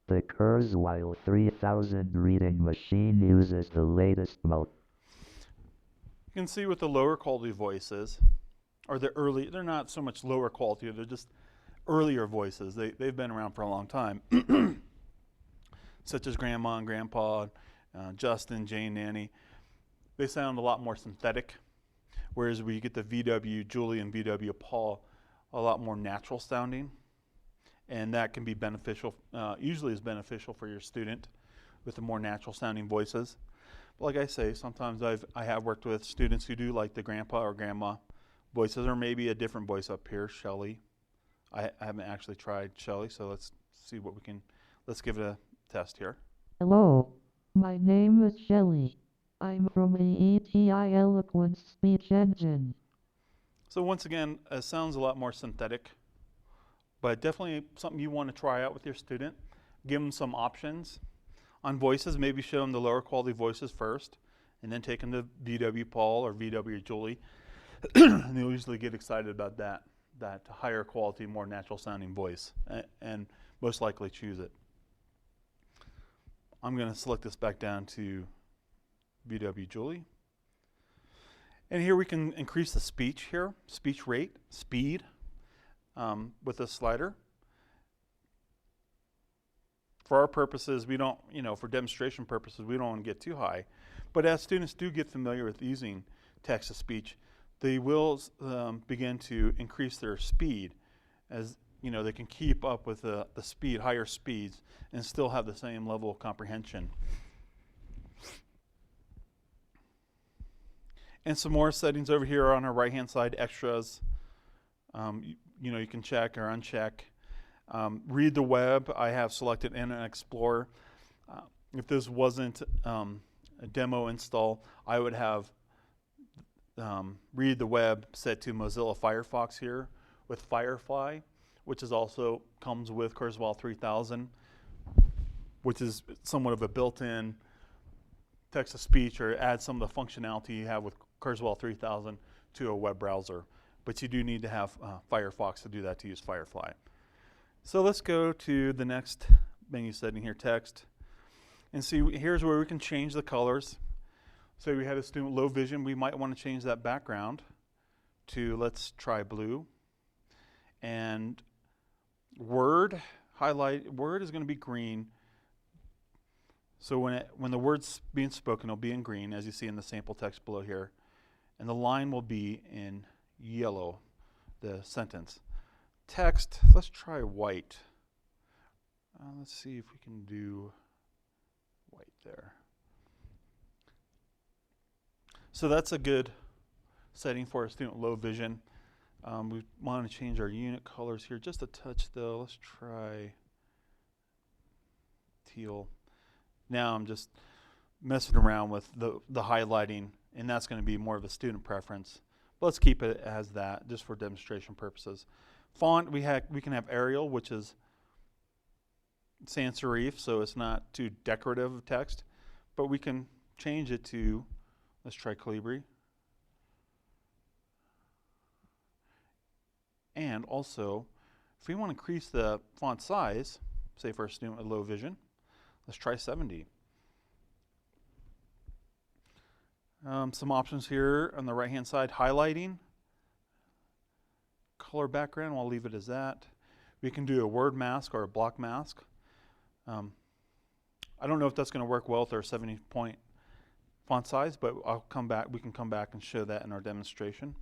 The Kurzweil 3000 reading machine uses the latest You can see with the lower quality voices, or they're not so much lower quality, they're just earlier voices. They've been around for a long time. Such as Grandma and Grandpa, Justin, Jane, Nanny. They sound a lot more synthetic, whereas we get the VW Julie and VW Paul a lot more natural sounding, and that can be beneficial, usually is beneficial for your student with the more natural sounding voices. But like I say, sometimes I have worked with students who do like the grandpa or grandma voices, or maybe a different voice up here, Shelly. I haven't actually tried Shelly, so let's see what let's give it a test here. Hello. My name is Shelley. I'm from the ETI Eloquence speech engine. So once again, it sounds a lot more synthetic, but definitely something you want to try out with your student. Give them some options on voices. Maybe show them the lower quality voices first, and then take them to VW Paul or VW Julie. And they'll usually get excited about that higher quality, more natural sounding voice, and most likely choose it. I'm going to select this back down to VW Julie. And here we can increase the speech rate, speed, with this slider. For our purposes, we don't, for demonstration purposes, we don't want to get too high. But as students do get familiar with using text-to-speech, they will begin to increase their speed as they can keep up with the speed, higher speeds, and still have the same level of comprehension. And some more settings over here on our right-hand side, extras. You can check or uncheck. Read the web, I have selected Internet Explorer. If this wasn't a demo install, I would have read the web set to Mozilla Firefox here with Firefly, which is also comes with Kurzweil 3000, which is somewhat of a built-in text-to-speech, or add some of the functionality you have with Kurzweil 3000 to a web browser. But you do need to have Firefox to do that, to use Firefly. So let's go to the next menu setting here, text, and see here's where we can change the colors. So we had a student low vision, we might want to change that background to, let's try blue. And word is going to be green. So when the word's being spoken, it'll be in green, as you see in the sample text below here. And the line will be in yellow, the sentence. Text, let's try white. Let's see if we can do white there. So that's a good setting for a student low vision. We want to change our unit colors here just a touch though. Let's try teal. Now I'm just messing around with the highlighting, and that's going to be more of a student preference. But let's keep it as that just for demonstration purposes. Font, we can have Arial, which is sans serif, so it's not too decorative text, but we can change it to, let's try Calibri. And also, if we want to increase the font size, say for a student with low vision, let's try 70. Some options here on the right hand side, highlighting, color background, I'll leave it as that. We can do a word mask or a block mask. I don't know if that's going to work well with our 70-point font size, but we can come back and show that in our demonstration.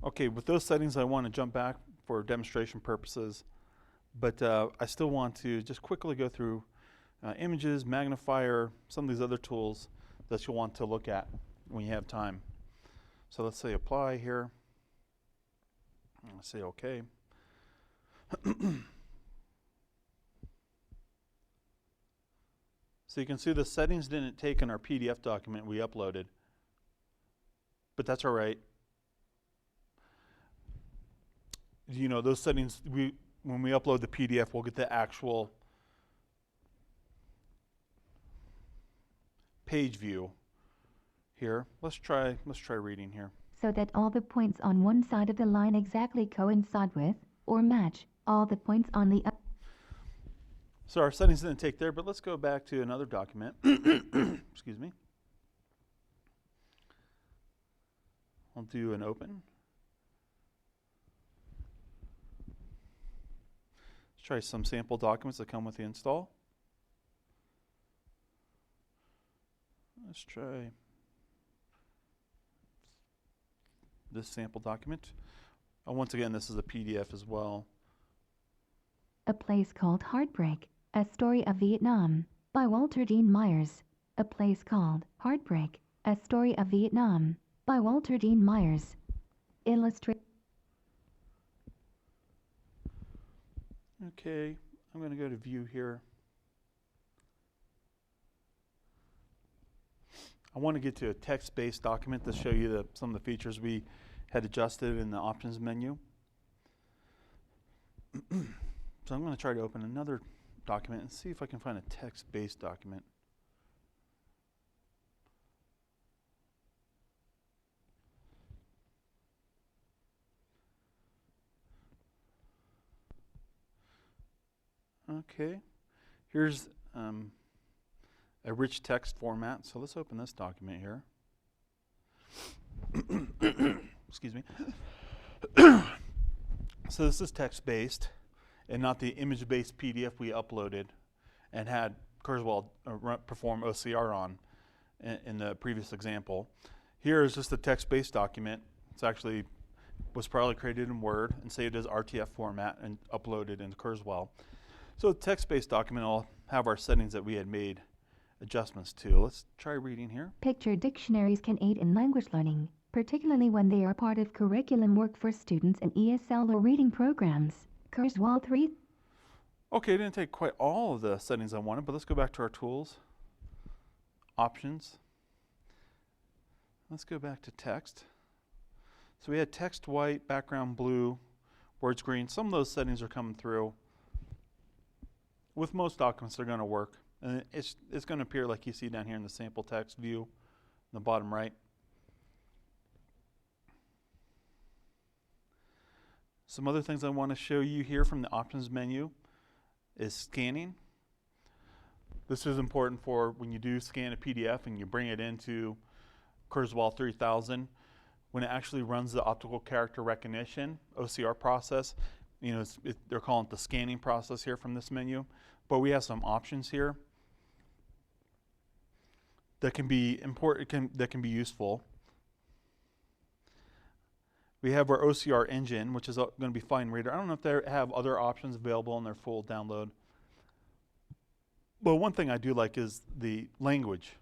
Okay, with those settings, I want to jump back for demonstration purposes, but I still want to just quickly go through images, magnifier, some of these other tools that you'll want to look at when you have time. So let's say apply here. I'll say OK. So you can see the settings didn't take in our PDF document we uploaded, but that's all right. You know, those settings, when we upload the PDF, we'll get the actual page view here. Let's try reading here. So that all the points on one side of the line exactly coincide with, or match, all the points on the other. So our settings didn't take there, but let's go back to another document. Excuse me. I'll do an open. Let's try some sample documents that come with the install. Let's try this sample document. Once again, this is a PDF as well. A Place Called Heartbreak, A Story of Vietnam, by Walter Dean Myers. A Place Called Heartbreak, A Story of Vietnam, by Walter Dean Myers. Illustrate. Okay, I'm going to go to view here. I want to get to a text-based document to show you some of the features we had adjusted in the options menu. So I'm going to try to open another document and see if I can find a text-based document. Okay, here's a rich text format. So let's open this document here. Excuse me. So this is text-based and not the image-based PDF we uploaded and had Kurzweil perform OCR on in the previous example. Here is just a text-based document. It's actually was probably created in Word and saved as RTF format and uploaded into Kurzweil. So the text-based document will have our settings that we had made adjustments to. Let's try reading here. Picture dictionaries can aid in language learning, particularly when they are part of curriculum work for students in ESL or reading programs. Kurzweil 3. Okay, it didn't take quite all of the settings I wanted, but let's go back to our tools. Options. Let's go back to text. So we had text white, background blue, words green. Some of those settings are coming through. With most documents, they're going to work. And it's going to appear like you see down here in the sample text view in the bottom right. Some other things I want to show you here from the options menu is scanning. This is important for when you do scan a PDF and you bring it into Kurzweil 3000. When it actually runs the optical character recognition OCR process, you know, they're calling it the scanning process here from this menu. But we have some options here that can be important, that can be useful. We have our OCR engine, which is going to be FineReader. I don't know if they have other options available in their full download. But one thing I do like is the language.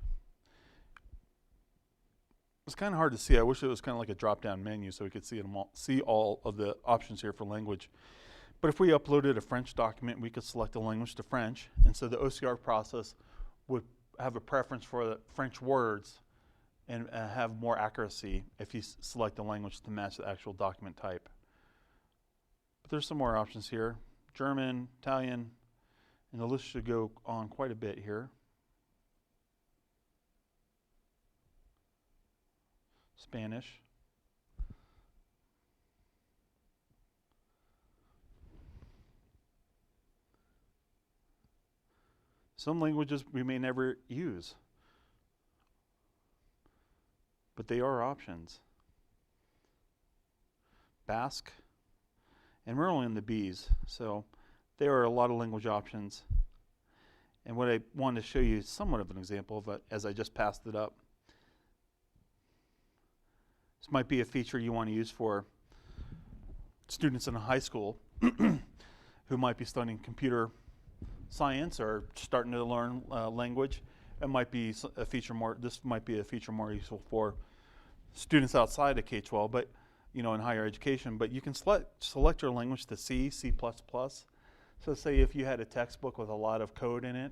It's kind of hard to see. I wish it was kind of like a drop-down menu so we could see all of the options here for language. But if we uploaded a French document, we could select the language to French. And so the OCR process would have a preference for the French words and have more accuracy if you select the language to match the actual document type. But there's some more options here. German, Italian, and the list should go on quite a bit here. Spanish. Some languages we may never use, but they are options. Basque, and we're only in the B's, so there are a lot of language options. And what I wanted to show you is somewhat of an example of it as I just passed it up. This might be a feature you want to use for students in high school who might be studying computer science or starting to learn language. It might be a feature more. This might be a feature more useful for students outside of K-12, but in higher education. But you can select your language to C, C++. So say if you had a textbook with a lot of code in it,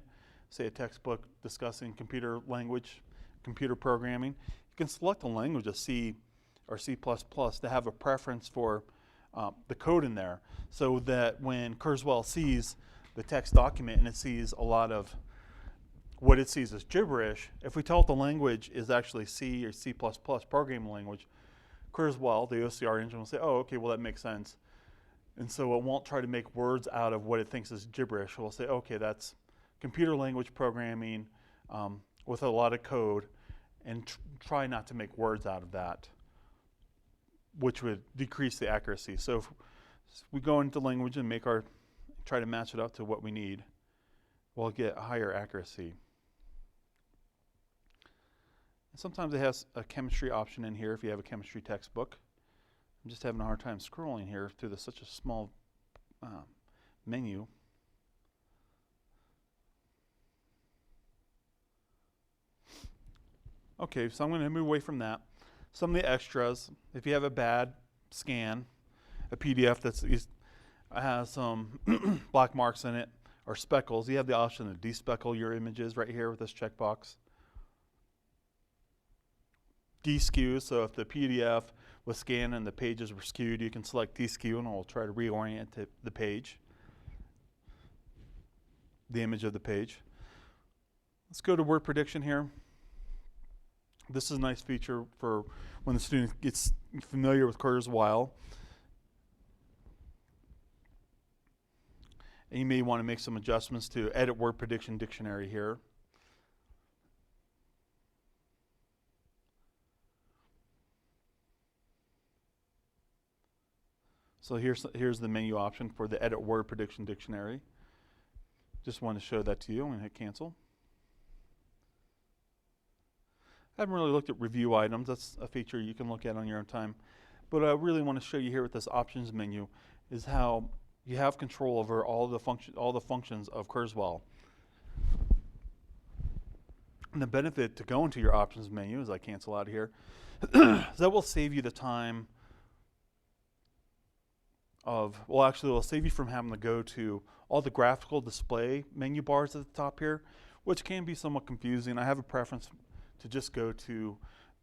say a textbook discussing computer language, computer programming, you can select a language of C or C++ to have a preference for the code in there, so that when Kurzweil sees the text document and it sees a lot of what it sees as gibberish, if we tell it the language is actually C or C++ programming language, Kurzweil, the OCR engine, will say, oh, okay, well that makes sense. And so it won't try to make words out of what it thinks is gibberish. It will say, okay, that's computer language programming with a lot of code, and try not to make words out of that, which would decrease the accuracy. So if we go into language and try to match it up to what we need, we'll get higher accuracy. And sometimes it has a chemistry option in here if you have a chemistry textbook. I'm just having a hard time scrolling here through such a small menu. Okay, so I'm going to move away from that. Some of the extras, if you have a bad scan, a PDF that has some black marks in it or speckles, you have the option to despeckle your images right here with this checkbox. Deskew, so if the PDF was scanned and the pages were skewed, you can select deskew and it will try to reorient the page, the image of the page. Let's go to word prediction here. This is a nice feature for when the student gets familiar with Kurzweil. And you may want to make some adjustments to edit word prediction dictionary here. So here's the menu option for the edit word prediction dictionary. Just want to show that to you. I'm going to hit cancel. I haven't really looked at review items. That's a feature you can look at on your own time. But I really want to show you here with this options menu is how you have control over all the functions of Kurzweil. And the benefit to go into your options menu, as I cancel out of here, is that will save you the time it will save you from having to go to all the graphical display menu bars at the top here, which can be somewhat confusing. I have a preference to just go to,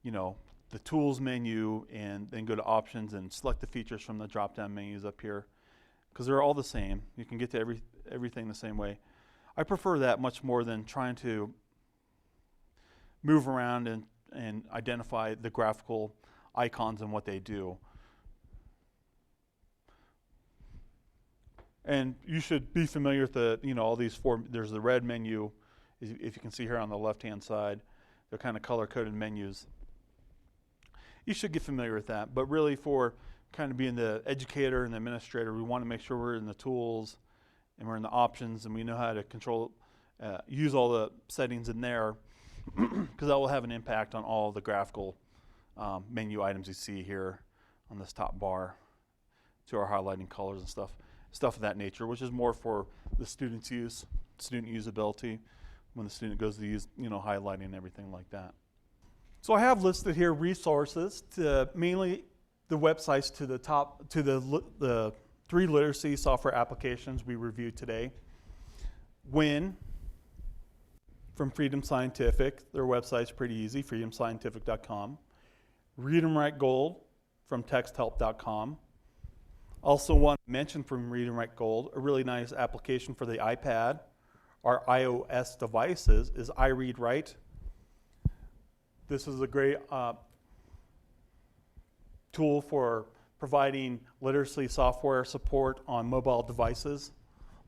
the tools menu and then go to options and select the features from the drop-down menus up here, because they're all the same. You can get to everything the same way. I prefer that much more than trying to move around and identify the graphical icons and what they do. And you should be familiar with all these four. There's the red menu, if you can see here on the left-hand side. They're kind of color-coded menus. You should get familiar with that. But really, for kind of being the educator and the administrator, we want to make sure we're in the tools and we're in the options and we know how to control, use all the settings in there, because that will have an impact on all the graphical menu items you see here on this top bar to our highlighting colors and stuff of that nature, which is more for the student's use, student usability, when the student goes to use, highlighting and everything like that. So I have listed here resources to mainly the websites to the 3 literacy software applications we reviewed today. WIN from Freedom Scientific, their website's pretty easy, freedomscientific.com. Read 'em Write Gold from texthelp.com. Also want to mention from Read 'em Write Gold, a really nice application for the iPad or iOS devices is iReadWrite. This is a great tool for providing literacy software support on mobile devices.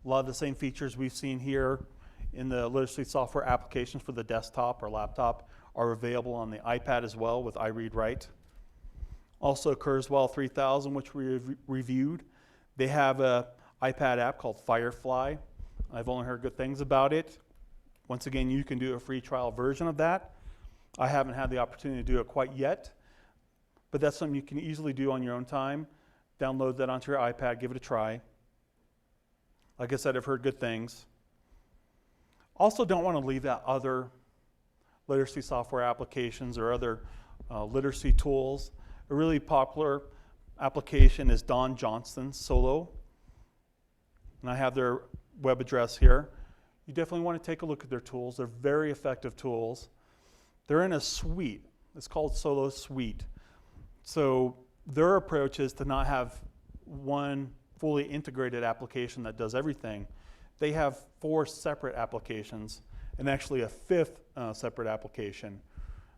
A lot of the same features we've seen here in the literacy software applications for the desktop or laptop are available on the iPad as well with iReadWrite. Also, Kurzweil 3000, which we reviewed, they have a iPad app called Firefly. I've only heard good things about it. Once again, you can do a free trial version of that. I haven't had the opportunity to do it quite yet, but that's something you can easily do on your own time. Download that onto your iPad, give it a try. Like I said, I've heard good things. Also, don't want to leave out other literacy software applications or other literacy tools. A really popular application is Don Johnston Solo, and I have their web address here. You definitely want to take a look at their tools. They're very effective tools. They're in a suite. It's called Solo Suite. So their approach is to not have one fully integrated application that does everything. They have 4 separate applications and actually a 5th separate application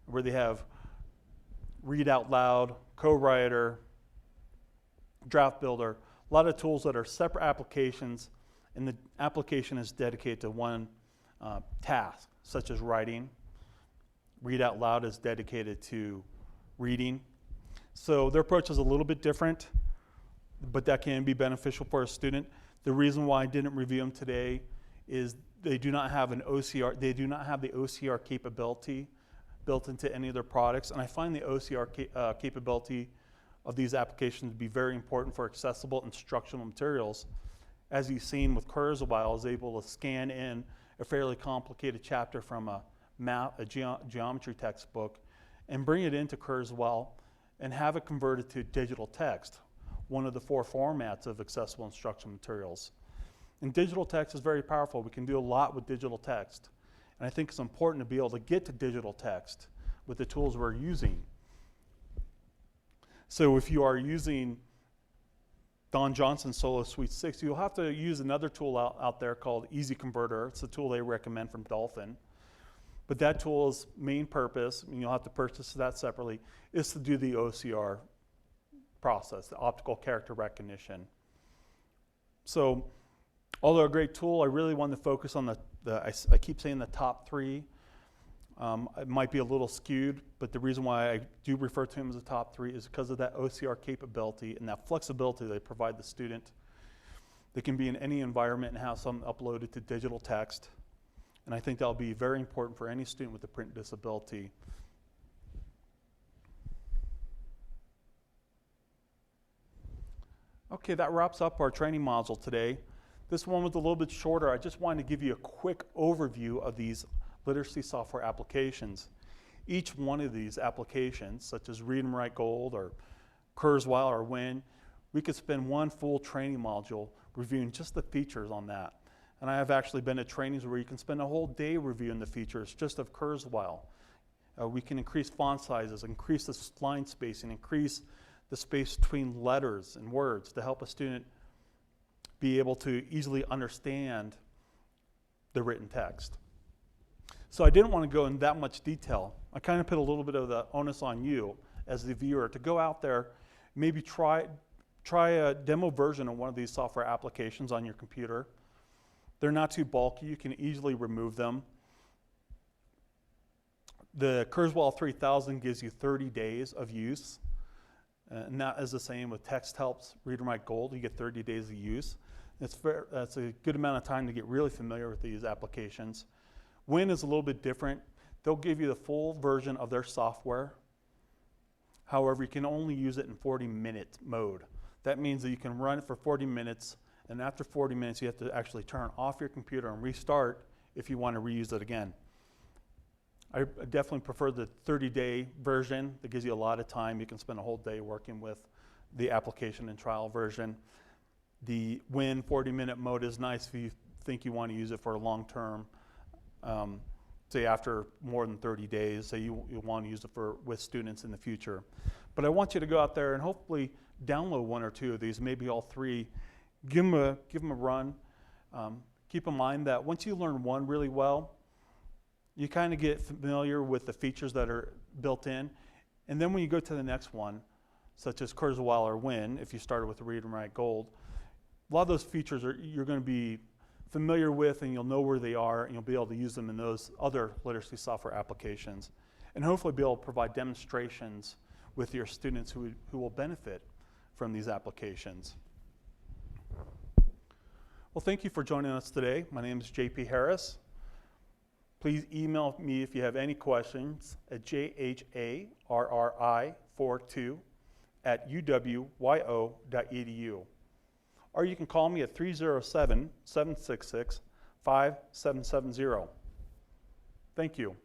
where they have Read Out Loud, Co-Writer, Draft Builder, a lot of tools that are separate applications, and the application is dedicated to one task, such as writing. Read Out Loud is dedicated to reading. So their approach is a little bit different, but that can be beneficial for a student. The reason why I didn't review them today is they do not have an OCR. They do not have the OCR capability built into any of their products, and I find the OCR capability of these applications to be very important for accessible instructional materials. As you've seen with Kurzweil, is able to scan in a fairly complicated chapter from a geometry textbook and bring it into Kurzweil and have it converted to digital text, one of the 4 formats of accessible instructional materials. And digital text is very powerful. We can do a lot with digital text. And I think it's important to be able to get to digital text with the tools we're using. So if you are using Don Johnston Solo Suite 6, you'll have to use another tool out there called Easy Converter. It's the tool they recommend from Dolphin. But that tool's main purpose, and you'll have to purchase that separately, is to do the OCR process, the optical character recognition. So, although a great tool, I really want to focus on I keep saying the top 3. It might be a little skewed, but the reason why I do refer to them as the top 3 is because of that OCR capability and that flexibility they provide the student. They can be in any environment and have something uploaded to digital text. And I think that'll be very important for any student with a print disability. Okay, that wraps up our training module today. This one was a little bit shorter. I just wanted to give you a quick overview of these literacy software applications. Each one of these applications, such as Read and Write Gold or Kurzweil or Win, we could spend one full training module reviewing just the features on that. And I have actually been at trainings where you can spend a whole day reviewing the features just of Kurzweil. We can increase font sizes, increase the line spacing, increase the space between letters and words to help a student be able to easily understand the written text. So I didn't want to go in that much detail. I kind of put a little bit of the onus on you as the viewer to go out there, maybe try a demo version of one of these software applications on your computer. They're not too bulky. You can easily remove them. The Kurzweil 3000 gives you 30 days of use. And that is the same with Text Helps, Read and Write Gold. You get 30 days of use. That's a good amount of time to get really familiar with these applications. Win is a little bit different. They'll give you the full version of their software. However, you can only use it in 40-minute mode. That means that you can run it for 40 minutes, and after 40 minutes, you have to actually turn off your computer and restart if you want to reuse it again. I definitely prefer the 30-day version that gives you a lot of time. You can spend a whole day working with the application and trial version. The Win 40-minute mode is nice if you think you want to use it for a long term. Say after more than 30 days, say you want to use it with students in the future. But I want you to go out there and hopefully download 1 or 2 of these, maybe all 3. Give them a run. Keep in mind that once you learn one really well, you kind of get familiar with the features that are built in. And then when you go to the next one, such as Kurzweil or Win, if you started with Read and Write Gold, a lot of those features you're going to be familiar with, and you'll know where they are, and you'll be able to use them in those other literacy software applications. And hopefully be able to provide demonstrations with your students who will benefit from these applications. Well, thank you for joining us today. My name is JP Harris. Please email me if you have any questions at jharri42@uwyo.edu. Or you can call me at 307-766-5770. Thank you.